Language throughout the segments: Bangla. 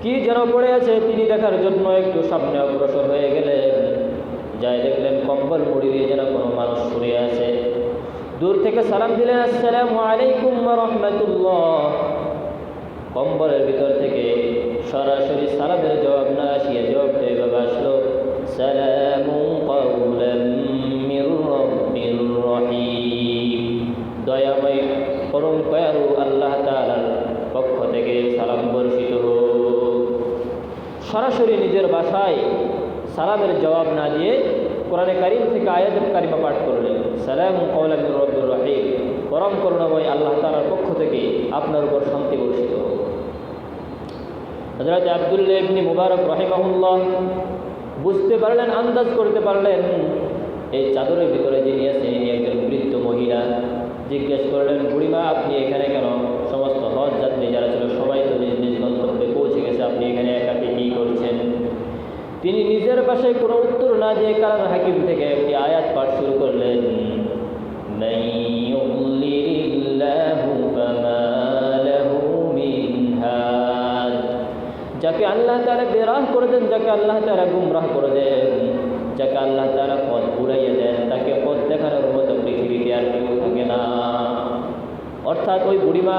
কি যেন পড়ে আছে তিনি দেখার জন্য একটু সামনে অগ্রসর হয়ে গেলেন। যাই দেখলেন কম্বল মুড়ি দিয়ে যেন কোনো মানুষ শুয়ে আছে। দূর থেকে সালাম দিলেন, আসসালামু আলাইকুম ওয়া রাহমাতুল্লাহ। কম্বলের ভিতর থেকে সরাসরি সালামের জবাব না আসিয়া জবাবটা এভাবে আসলো, সালামুন কাওলাম মির রাব্বির রহিম। দয়াময় পরম দয়ালু আল্লাহ তাআলার পক্ষ থেকে সালাম বর্ষিত হোক। সরাসরি নিজের ভাষায় সালামের জবাব না দিয়ে কোরআনে কারীম থেকে আয়াতুল কারিমা পাঠ করলেন, সালামুন কাওলাম মির রাব্বির রহিম, পরম করুণাময় আল্লাহ তাআলার পক্ষ থেকে আপনার উপর শান্তি বর্ষিত হোক। হযরত আব্দুল্লাহ ইবনে মুবারক রাহিমাহুল্লাহ বুঝতে পারলেন, আন্দাজ করতে পারলেন এই চাদরের ভিতরে যিনি আছেন ইনি একজন বৃদ্ধ মহিলা। জিজ্ঞেস করলেন, বুড়িমা আপনি এখানে কেন? সমস্ত হজ যাত্রী যারা ছিল সবাই তো নিজ নিজ গন্তব্যে পৌঁছে গেছে, আপনি এখানে একাকি কী করছেন? তিনি নিজের ভাষায় কোনো উত্তর না দিয়ে কালাম হাকিম থেকে একটি আয়াত পাঠ শুরু করলেন, মান ইউদ্লিলিল্লাহু ফামা লাহু মিন হাদ। যাকে আল্লাহ তাআলা বেরাহ করে দেন, যাকে আল্লাহ তাআলা গুমরাহ করে দেন, যাকে আল্লাহ তাআলা পথ ঘুরাইয়া দেন, তাকে পথ দেখানোর মতো পৃথিবীতে আর কেউ থাকে না। অর্থাৎ ওই বুড়িমা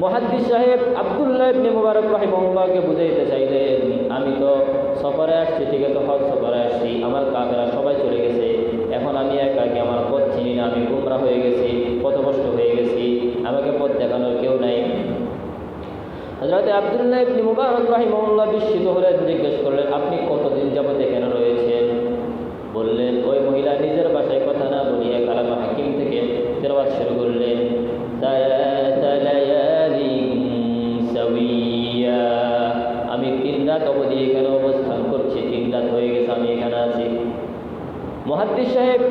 মুহাদ্দিস সাহেব আব্দুল্লাহ ইবনে মুবারক রাহিমাহুল্লাহকে বুঝাইতে চাইলেন, আমি তো সফরে আসছি, ঠিক আছে, হজ সফরে আসছি, আমার কাফেরা সবাই চলে গেছে, এখন আমি একাকি, আমার পথ চিনি না, আমি গুমরা হয়ে গেছি, পথভ্রষ্ট হয়ে গেছি, আমাকে পথ দেখানোর কেউ নাই। হযরত আব্দুল্লাহ ইবনে মুবারক রাহিমাহুল্লাহ বিস্মিত হলেন, জিজ্ঞেস করলেন, আপনি কতদিন যাবত এখানে রয়েছেন? বললেন, ওই মহিলা নিজের ভাষায় কথা না বলিয়া কালাম হাকিম থেকে তেলাওয়াত শুরু করলেন, আমি 3 রাত অবধি এখানে অবস্থান করছি, 3 রাত হয়ে গেছে আমি এখানে আছি। মুহাদ্দিস সাহেব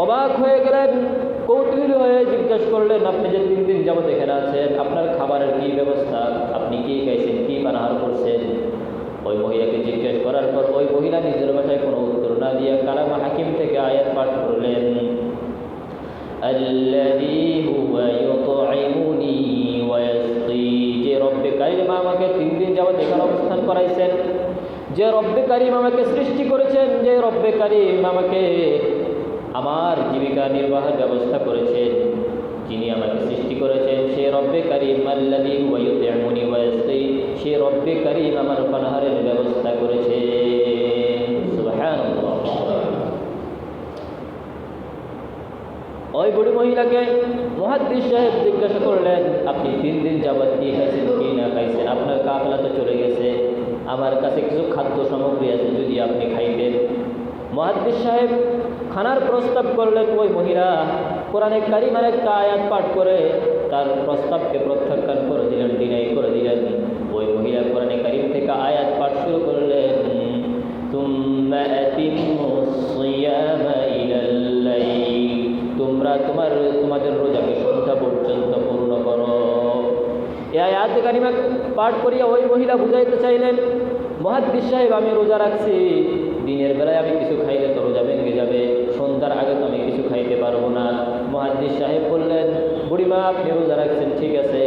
অবাক হয়ে গেলেন, কৌতূহলী হয়ে জিজ্ঞেস করলেন, আপনি যে 3 দিন যাবত এখানে আছেন, আপনার খাবারের কী ব্যবস্থা? আপনি কি খাইছেন, কি পানাহার করছেন? ওই মহিলাকে জিজ্ঞেস করার পর ওই মহিলা নিজের ভাষায় কোনো উত্তর না দিয়ে কালাম হাকিম থেকে আয়াত পাঠ করলেন, আল্লাযী হুয়া ইউতঈমুনি ওয়া ইয়াসকি। যে রব্বে কারীম আমাকে 3 দিন যাবত এখানে অবস্থান করাইছেন, যে রব্বে কারীম আমাকে সৃষ্টি করেছেন, যে রব্বে কারীম আমাকে আমার জীবিকা নির্বাহের ব্যবস্থা করেছেন, যিনি আমাকে সৃষ্টি করেছেন, সে রব্বে কারীম আল্লাযী হুয়া ইউতঈমুনি ওয়া ইয়াসকি, সে রব্বে কারীম আমার পানাহারের ব্যবস্থা করেছেন। সুবহানাল্লাহ। ওই বুড়ি মহিলাকে মুহাদ্দিস সাহেব জিজ্ঞাসা করলেন, আপনি 3 দিন যাবত কি খাইছেন, কি না খাইছেন? আপনার কাফেলা তো চলে গেছে, আমার কাছে কিছু খাদ্য সামগ্রী আছে, যদি আপনি খাইতেন। মুহাদ্দিস সাহেব খানার প্রস্তাব করলেন, ওই মহিলা কোরআনে কারিমের একটা আয়াত পাঠ করে তার প্রস্তাবকে প্রত্যাখ্যান করে দিলেন, ডিনাই করে দিলেন। ওই মহিলা কোরআনে কারিম থেকে আয়াত পাঠ শুরু করলেন, তুম্মা আতিম্মুস সিয়ামা ইলাল লাইল, তোমরা তোমাদের রোজাকে সন্ধ্যা পর্যন্ত পূর্ণ করো। এই আয়াত কারিমা পাঠ করিয়া ওই মহিলা বুঝাইতে চাইলেন, মুহাদ্দিস সাহেব আমি রোজা রাখছি, দিনের বেলায় আমি কিছু খাইলে তো রোজা ভেঙে যাবে, সন্ধ্যার আগে তো আমি কিছু খাইতে পারবো না। মুহাদ্দিস সাহেব বললেন, বুড়িমা আপনি রোজা রাখছেন ঠিক আছে,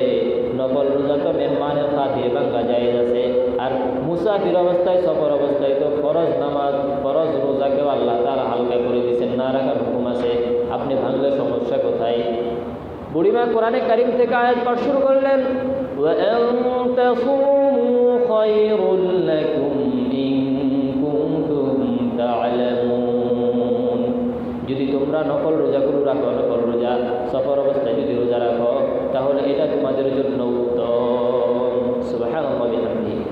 নকল রোজা তো মেহমানের খাতিরে ভাঙ্গা জায়েজ আছে, আর মুসাফির অবস্থায়, সফর অবস্থায় তো ফরজ নামাজ, ফরজ রোজাকেও আল্লাহ তাআলা হালকা করে দিয়েছেন, না রাখার হুকুম আছে, আপনি ভাঙলে সমস্যা কোথায়? বুড়িমা কোরআনে কারিম থেকে আয়াত পাঠ শুরু করলেন, ওয়া আন তাসুমু খায়রুল লাকুম ইন কুনতুম তা'লামুন। যদি তোমরা নকল রোজাগুলো রাখো, নকল রোজা সফর অবস্থায় যদি রোজা রাখো, তাহলে এটা তোমাদের জন্য উত্তম। সুবহানাল্লাহ বিহামদিহি।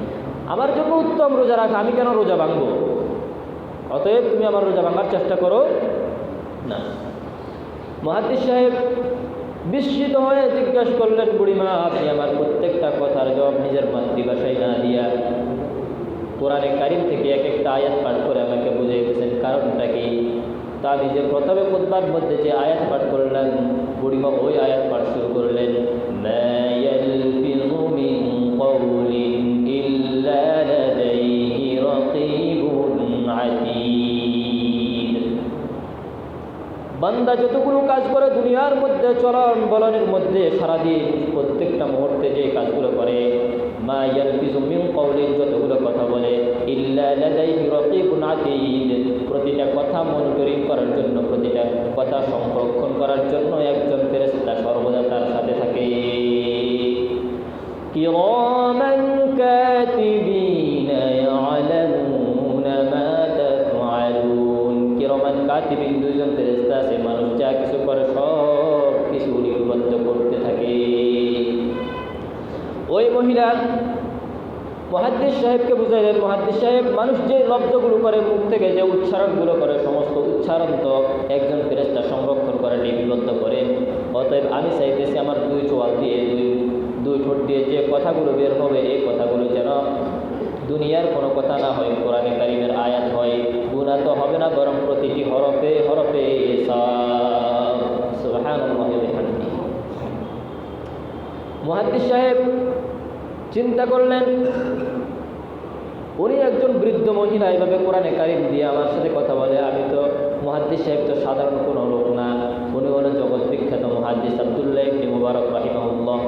আমার জন্য উত্তম রোজা রাখা, আমি কেন রোজা ভাঙবো? অতএব তুমি আমার রোজা ভাঙার চেষ্টা করো না। মুহাদ্দিস সাহেব বিস্মিত হয়ে জিজ্ঞাসা করলেন, বুড়িমা আপনি আমার প্রত্যেকটা কথার জবাব নিজের মাতৃভাষায় না দিয়া কোরআনে কারিম থেকে এক একটা আয়াত পাঠ করে আমাকে বুঝাইতেছেন, কারণটা কি? তা নিজের প্রথমে খুতবার মধ্যে যে আয়াত পাঠ করলেন, বুড়িমা ওই আয়াত পাঠ শুরু করলেন, মা ইয়ালফিযু মিন কাওলিন ইল্লা লাদাইহি রাকীবুন আতীদ। বান্দা যতগুলো কাজ করে দুনিয়ার মধ্যে, চলন বলনের মধ্যে, সারাদিন প্রত্যেকটা মুহূর্তে যে কাজগুলো করে, মা ইয়ালফিযু মিন কওলিন, যতগুলো কথা বলে, ইল্লা লাদাইহি রাকীবুন আতীদ, প্রতিটা কথা মনিটরিং করার জন্য, প্রতিটা কথা সংরক্ষণ করার জন্য একজন ফেরেশতা সর্বদা তার সাথে থাকে। কিরামান কাতিবিনা ইয়ালামুনা মা তাফআলুন, কিরামান কাতিবিন, দুইজন ফেরেশতা আছে, মানুষ যা কিছু করে সব কিছু লিপিবদ্ধ করতে থাকে। ওই মহিলা মুহাদ্দিস সাহেবকে বুঝাইলেন, মুহাদ্দিস সাহেব, মানুষ যে লব্ধগুলো করে, মুখ থেকে যে উচ্চারণগুলো করে, সমস্ত উচ্চারণ তো একজন ফেরেশতা সংরক্ষণ করে, লিপিবদ্ধ করে। অতএব আমি চাইতেছি আমার দুই চোয়াল দিয়ে, দুই ঠোঁট দিয়ে যে কথাগুলো বের হবে, এই কথাগুলো যেন দুনিয়ার কোনো কথা না হয়, কোরআনে কারিমের আয়াত হয়। গুনাহ তো হবে না, বরং প্রতিটি হরফে হরফে সাওয়াব। সুবহানাল্লাহি ওয়া বিহামদিহি। মুহাদ্দিস সাহেব চিন্তা করলেন, উনি একজন বৃদ্ধ মহিলা, এভাবে কোরআনে কারিম দিয়ে আমার সাথে কথা বলে। আমি তো, মুহাদ্দিস সাহেব তো সাধারণ কোনো লোক না, উনি হলেন জগৎ বিখ্যাত মুহাদ্দিস আব্দুল্লাহ ইবনে মুবারক রাহিমাহুল্লাহ।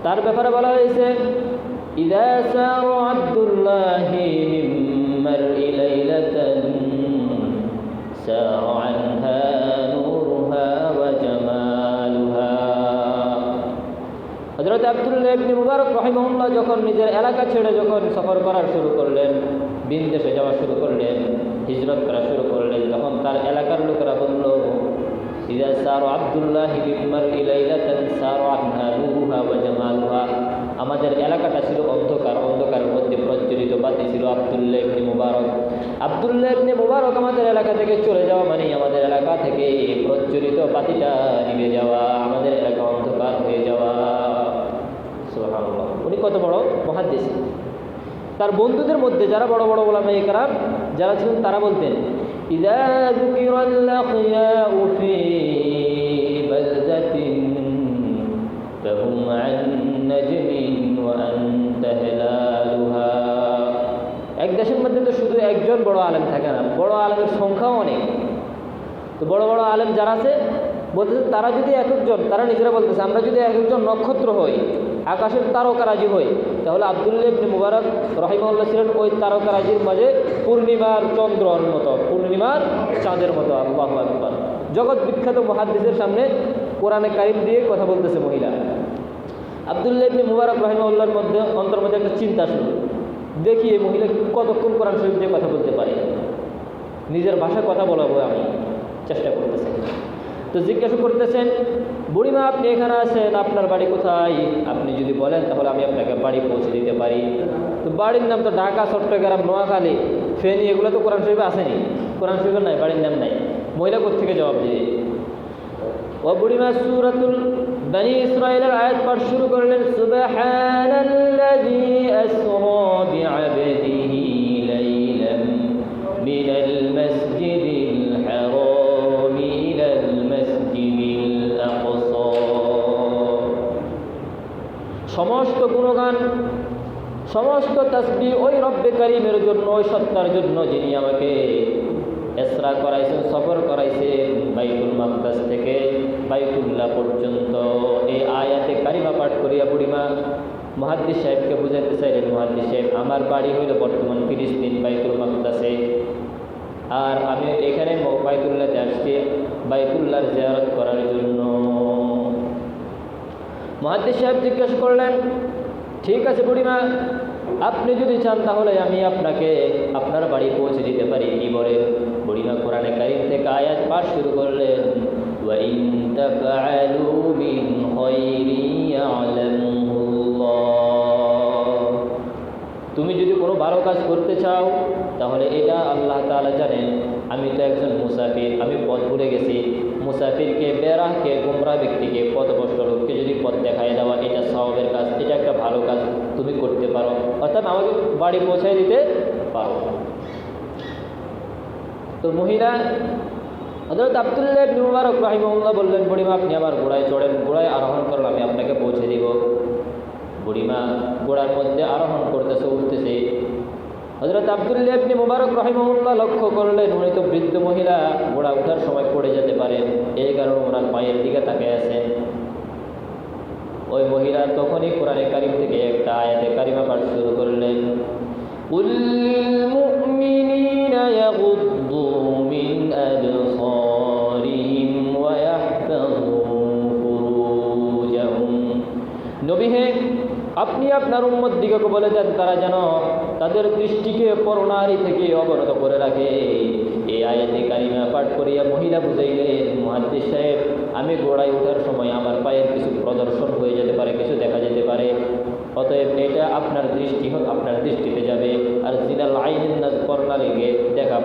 তার ব্যাপারে বলা হয়েছে, ইযা সারা আব্দুল্লাহি মিন মারই লাইলাতান সারা আনহা নূরুহা ওয়া জামালুহা। হযরত আব্দুল্লাহ ইবনে মুবারক রাহিমাহুল্লাহ যখন নিজের এলাকা ছেড়ে যখন সফর করা শুরু করলেন, বিদেশে যাওয়া শুরু করলেন, হিজরত করা শুরু করলেন, তখন তার এলাকার লোকেরা বলল, ইযা সারা আব্দুল্লাহি মিন মারই লাইলাতান সারা আনহা নূরুহা ওয়া জামালুহা। আমাদের এলাকাটা ছিল অন্ধকার, অন্ধকারের মধ্যে প্রজ্বলিত বাতি ছিল আব্দুল্লাহ ইবনে মুবারক। আব্দুল্লাহ ইবনে মুবারক আমাদের এলাকা থেকে চলে যাওয়া মানে আমাদের এলাকা থেকে প্রজ্বলিত বাতিটা নিভে যাওয়া, আমাদের এলাকা অন্ধকার হয়ে যাওয়া। সুবহানাল্লাহ। উনি কত বড় মুহাদ্দিস। তার বন্ধুদের মধ্যে যারা বড় বড় উলামায়ে কেরাম যারা ছিলেন, তারা বলতেন, ইযা যুকিরাল আখিয়াউ ফি বালদাতিন ফাহুম আন নাজমিন ওয়া আনতা হিলালুহা। এক দেশের মধ্যে তো শুধু একজন বড় আলেম থাকে না, বড় আলেমের সংখ্যাও অনেক। তো বড় বড় আলেম যারা আছে বলতেছে, তারা যদি এক একজন, তারা নিজেরা বলতেছে, আমরা যদি এক একজন নক্ষত্র হই, আকাশের তারকারাজি হই, তাহলে আব্দুল্লাহ ইবনে মুবারক রাহিমাহুল্লাহ ছিলেন ওই তারকারাজির মাঝে পূর্ণিমার চন্দ্রের মতো, পূর্ণিমার চাঁদের মতো। আল্লাহু আকবার। জগৎ বিখ্যাত মুহাদ্দিসের সামনে কোরআনে কারিম দিয়ে কথা বলতেছে মহিলা। আব্দুল্লাহ ইবনে মুবারক রাহিমাহুল্লাহর মধ্যে অন্তর মধ্যে একটা চিন্তা শুরু, দেখি এই মহিলা কতক্ষণ কোরআন শরীফ দিয়ে কথা বলতে পারে, নিজের ভাষায় কথা বলাবো আমি, চেষ্টা করতেছেন। তো জিজ্ঞাসা করতেছেন, বুড়িমা আপনি এখানে আছেন, আপনার বাড়ি কোথায়? আপনি যদি বলেন তাহলে আমি আপনাকে বাড়ি পৌঁছে দিতে পারি। তো বাড়ির নাম তো ঢাকা, চট্টগ্রাম, নোয়াখালী, ফেনী, এগুলো তো কোরআন শরীফে আসেনি, কোরআন শরীফে নাই, বাড়ির নাম নাই। মহিলা কোত্থেকে জবাব দিয়ে, ও বুড়িমা সূরাতুল বনী ইসরাঈলের আয়াত পাঠ শুরু করলেন, সুবহানাল্লাযী আসরা বিআবদিহি লাইলাম মিনাল মাসজিদিল হারাম ইলাল মাসজিদিল আকসা। সমস্ত গুণগান, সমস্ত তাসবিহ ওই রব্বে কারীমের জন্য, ওই সত্তার জন্য যিনি আমাকে ইসরা করাইছেন, সফর করাইছেন বাইতুল মাকদাস থেকে বাইতুল্লাহ পর্যন্ত। এই আয়াতে কারিমা পাঠ করিয়া বুড়িমা মুহাদ্দিস সাহেবকে বুঝাইতে চাইলেন, মুহাদ্দিস সাহেব, আমার বাড়ি হইল বর্তমান ফিলিস্তিন বাইতুল মাকদাসে, আর আমি এখানে বাইতুল্লাহতে আসছি বাইতুল্লাহর জিয়ারত করার জন্য। মুহাদ্দিস সাহেব জিজ্ঞাসা করলেন, ঠিক আছে বুড়িমা, আপনি যদি চান তাহলে আমি আপনাকে আপনার বাড়ি পৌঁছে দিতে পারি। কি বলেন? বুড়িমা কোরআনে কারীম থেকে আয়াত পাঠ শুরু করলেন, ওয়া ইন তাফআলু মিন খায়রিন ইয়ালামুল্লাহ। তুমি যদি কোনো ভালো কাজ করতে চাও তাহলে এটা আল্লাহ তাআলা জানেন। আমি তো একজন মুসাফির, আমি পথ ভুলে গেছি। মুসাফিরকে, বেরাহকে, গুমরা ব্যক্তিকে, পথভ্রষ্ট লোককে যদি পথ দেখায় দেওয়া, এটা সওয়াবের কাজ, এটা একটা ভালো কাজ, তুমি করতে পারো, অর্থাৎ আমাকে বাড়ি পৌঁছায় দিতে পারো। তো মহিলা হযরত আব্দুল্লাহ ইবনে মুবারক রাহিমাহুল্লাহ বললেন, বুড়িমা আপনি আমার ঘোড়ায় চড়েন, ঘোড়ায় আরোহণ করুন, আমি আপনাকে পৌঁছে দিব। বুড়িমা ঘোড়ার মধ্যে আরোহণ করতেছে, উঠতেছে। হযরত আব্দুল্লাহ ইবনে মুবারক রাহিমাহুল্লাহ লক্ষ্য করলেন, উনি তো বৃদ্ধ মহিলা, ঘোড়া ওঠার সময় পড়ে যেতে পারে, এই কারণে ওনার পায়ের দিকে তাকিয়ে আছেন। ওই মহিলা তখনই কোরআনে কারিম থেকে একটা আয়াতে কারিমা পাঠ শুরু করলেন, কুল মুমিনিনা ইয়াগুদ্দু মিন আবসারিহিম ওয়া ইয়াহফাযু ফুরুজাহুম। নবী হে, আপনি আপনার উম্মতদিগকে বলে দেন তারা যেন তাদের দৃষ্টিকে পরনারী থেকে অবনত করে রাখে। এই আয়াতে কারিমা পাঠ করিয়া মহিলা বুঝাইলেন, মুহাদ্দিস সাহেব, আমি ঘোড়ায় ওঠার সময় আমার পায়ের কিছু প্রদর্শন হয়ে যেতে পারে, কিছু দেখা যেতে পারে, অতএব এটা আপনার দৃষ্টিতে যাবে। আর জিনাল আইনিন নাজ, পরনারীকে দেখা,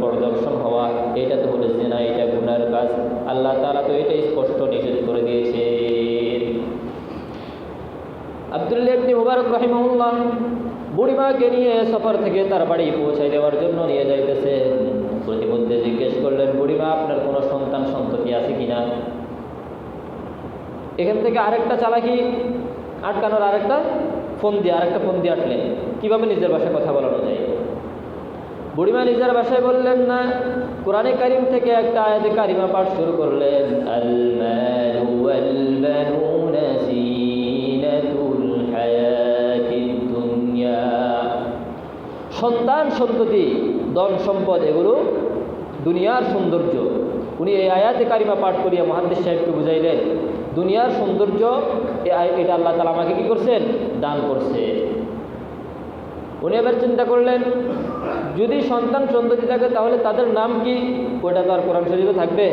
প্রদর্শন হওয়া, এটা তো হলো জিনা, এটা গুনার কাজ। আল্লাহ তাআলা তো এটা স্পষ্ট নিষেধ করে দিয়েছে। আব্দুল্লাহ ইবনে মুবারক রাহিমাহুল্লাহ বুড়িমাকে নিয়ে সফর থেকে তার বাড়ি পৌঁছাই দেওয়ার জন্য নিয়ে যাইতেছেন। প্রতিমধ্যে জিজ্ঞেস করলেন, বুড়িমা, আপনার কোনো সন্তান সন্ততি আছে কিনা? এখান থেকে আরেকটা চালাকি আটকানোর আরেকটা ফোন দিয়ে আটলেন, কিভাবে নিজের ভাষায় কথা বলানো যায়। বুড়িমা নিজের ভাষায় বললেন না, কোরআনে কারিম থেকে একটা আয়াতে কারিমা পাঠ শুরু করলেন, আল মালু ওয়াল বানুনা জিনাতুল হায়াতিদ দুনিয়া। সন্তান সন্ততি, ধন সম্পদ, এগুলো দুনিয়ার সৌন্দর্য। উনি এই আয়াতে কারিমা পাঠ করিয়া মুহাদ্দিস সাহেবকে বুঝাইলেন, দুনিয়ার সৌন্দর্য এটা আল্লাহ তাআলা আমাকে কি করছেন? দান করছে। উনি এবার চিন্তা করলেন, যদি সন্তান সন্ততি থাকে তাহলে তাদের নাম কি? ওটা তো আর কোরআন শরীফে থাকবে?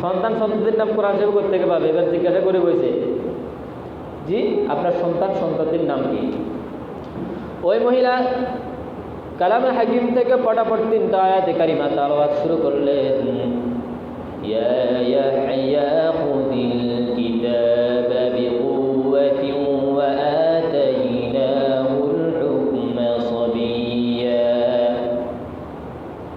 সন্তান সন্ততির নাম কোরআন শরীফ করতে থেকে পাবে। এবার জিজ্ঞাসা করে বলছে, জি, আপনার সন্তান সন্ততির নাম কি? ওই মহিলা কালামে হাকিম থেকে পটাপট 3টা আয়াতে কারিমা তেলাওয়াত শুরু করলেন, ইয়া ইয়াহইয়া খুযিল কিতাবা বিকুওয়াতিন ওয়া আতাইনাহুল হুকমা সাবিয়্যা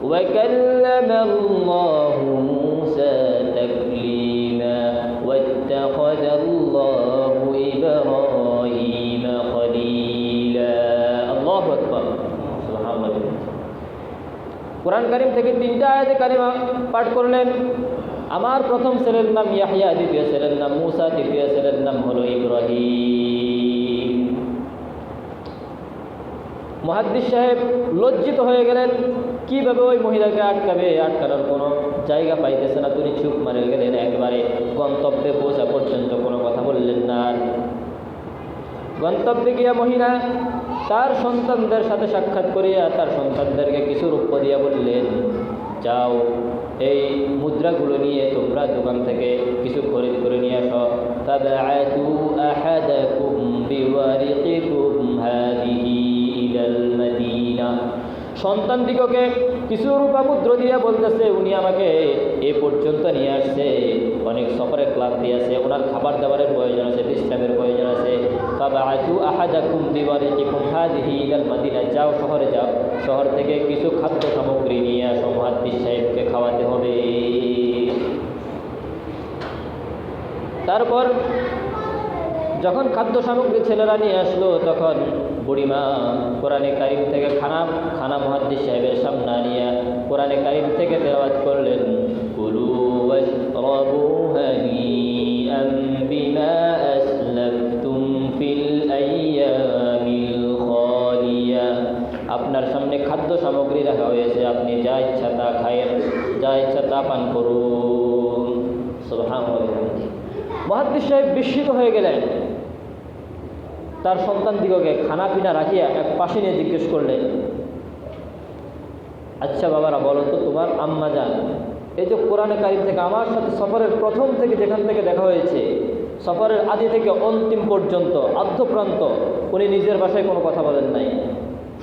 ওয়া কাল্লামাল্লাহু মূসা তাকলীমা ওয়াত্তাখাযাল্লাহু ইব্রাহীমা খলীলা। আল্লাহু আকবার, সুবহানাল্লাহ। কোরআন কারিম থেকে 3টা আয়াতে কারিমা পাঠ করলেন। আমার প্রথম ছেলের নাম ইয়াহইয়া, দ্বিতীয় ছেলের নাম মূসা, তৃতীয় ছেলের নাম হলো ইব্রাহিম। মুহাদ্দিস সাহেব লজ্জিত হয়ে গেলেন, কিভাবে ওই মহিলাকে আটকাবে, আটকানোর কোনো জায়গা পাইতেছে না। তিনি চুপ মারে গেলেন, একবারে গন্তব্যে পৌঁছা পর্যন্ত কোনো কথা বললেন না। গন্তব্যে গিয়া মহিলা তার সন্তানদের সাথে সাক্ষাৎ করিয়া তার সন্তানদেরকে কিছু রূপ্য দিয়া বললেন, যাও, এই মুদ্রাগুলো নিয়ে তোমরা দোকান থেকে কিছু খরিদ করে নিয়ে আসো। ফাবআতু আহাদাকুম বিওয়ারিকিকুম হাদিহি ইলাল মাদিনা। সন্তানদিগকে কিছু রূপা মুদ্রা দিয়া বলতেছে, উনি আমাকে এ পর্যন্ত নিয়ে আসছে, অনেক সফরের ক্লান্তি আছে, ওনার খাবার দাবারের প্রয়োজন আছে, বিশ্রামের প্রয়োজন আছে। ফাবআতু আহাদাকুম বিওয়ারিকিকুম হাদিহি ইলাল মাদিনা। যাও, শহরে যাও, শহর থেকে কিছু খাদ্য সামগ্রী নিয়ে আসো, মুহাদ্দিস সাহেবকে খাওয়াতে হবে। তারপর যখন খাদ্য সামগ্রী ছেলেরা নিয়ে আসলো, তখন বুড়িমা কোরআনে কারিম থেকে খানা মুহাদ্দিস সাহেবের সামনে নিয়ে কোরআনে কারিম থেকে তেলাওয়াত করলেন, কুলু ওয়াশরাবু হানিআন বিমা আসলাফতুম ফিল আইয়ামিল খালিয়া। আপনার সামনে খাদ্য সামগ্রী রাখা হয়েছে, আপনি যা ইচ্ছা তা খায়েন, যা ইচ্ছা তা পান করুন। সুবহানাল্লাহ। মুহাদ্দিস সাহেব বিস্মিত হয়ে গেলেন। তার সন্তানদিগকে খানা পিনা রাখিয়া এক পাশে নিয়ে জিজ্ঞেস করলেন, আচ্ছা বাবারা, বলো তো, তোমার আম্মা জান এই যে কোরআনে কারিম থেকে আমার সাথে সফরের প্রথম থেকে যেখান থেকে দেখা হয়েছে, সফরের আদি থেকে অন্তিম পর্যন্ত আদ্যপ্রান্ত উনি নিজের ভাষায় কোনো কথা বলেন নাই,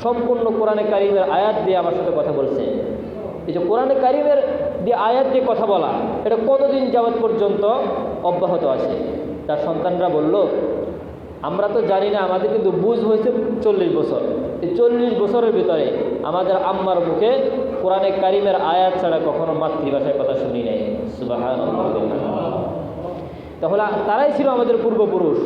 সম্পূর্ণ কোরআনে কারিমের আয়াত দিয়ে আমার সাথে কথা বলছে। এই যে কোরআনে কারিমের দিয়ে আয়াত দিয়ে কথা বলা, এটা কতদিন যাবৎ পর্যন্ত অব্যাহত আছে? তার সন্তানরা বলল, আমরা তো জানি না, আমাদের কিন্তু বুঝ হয়েছে 40 বছর। এই 40 বছরের ভিতরে আমাদের আম্মার মুখে কোরআনে কারিমের আয়াত ছাড়া কখনো মাতৃভাষায় কথা শুনি নাই। সুবহানাল্লাহ। তাহলে তারাই ছিল আমাদের পূর্বপুরুষ।